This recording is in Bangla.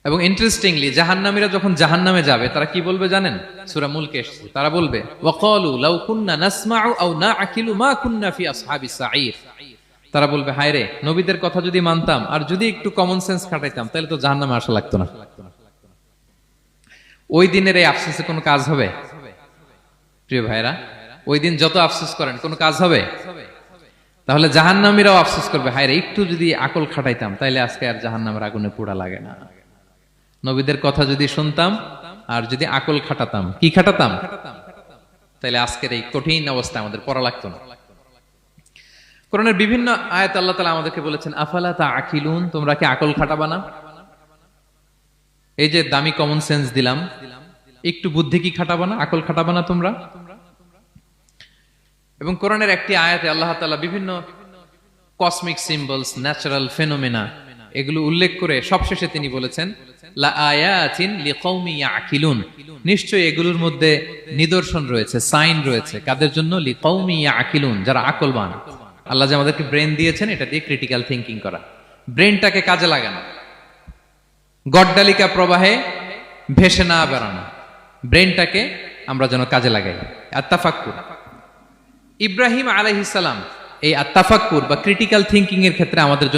এবং ইন্টারেস্টিংলি জাহান্নামীরা যখন জাহান্নামে যাবে তারা কি বলবে জানেন? সূরা মুলকে এসেছে, তারা বলবে ওয়াকালু লাউ কুন্না নাসমাউ আও নাআকিলু মা কুন্না ফি আসহাবিস সাঈর। তারা বলবে, হায় রে, নবীদের কথা যদি মানতাম আর যদি একটু কমন সেন্স খাটাইতাম তাহলে তো জাহান্নামে আসা লাগতো না। ওই দিনের এই আফসোসে কোনো কাজ হবে? প্রিয় ভাইরা, ওই দিন যত আফসোস করেন কোনো কাজ হবে? তাহলে জাহান্নামীরাও আফসোস করবে, হায় রে, একটু যদি আকল খাটাইতাম তাইলে আজকে আর জাহান্নামের আগুনে পোড়া লাগে না। নবীদের কথা যদি শুনতাম আর যদি আকল খাটাতাম, কি খাটাতাম, তাহলে আজকের এই কঠিন অবস্থা আমাদের পড়া লাগতো না। কোরআনের বিভিন্ন আয়াত আল্লাহ তাআলা আমাদেরকে বলেছেন, আফালা তাআকিলুন, তোমরা কি আকল খাটাবা না? এই যে দামি কমন সেন্স দিলাম, একটু বুদ্ধি কি খাটাবা না, আকল খাটাবা না তোমরা? এবং কোরআনের একটি আয়াতে আল্লাহ তাআলা বিভিন্ন কসমিক সিম্বলস, ন্যাচারাল ফেনোমেনা এগুলো উল্লেখ করে সবশেষে তিনি বলেছেন, লা আয়াতিন লিকৌমি ইয়াকিলুন, নিশ্চয়ই এগুলোর মধ্যে নিদর্শন রয়েছে, সাইন রয়েছে, কাদের জন্য? লিকৌমি ইয়াকিলুন, যারা আকলবান। আল্লাহ যে আমাদেরকে ব্রেন দিয়েছেন, এটা দিয়ে ক্রিটিক্যাল থিঙ্কিং করা, ব্রেনটাকে কাজে লাগানো, গড্ডালিকা প্রবাহে ভেসে না বেড়ানো, ব্রেনটাকে আমরা যেন কাজে লাগাই। আত্তাফাক্কুর, ইব্রাহিম আলাইহিস সালাম এই আত্তাফাক্কুর বা ক্রিটিক্যাল থিঙ্কিং এর ক্ষেত্রে আমাদের জন্য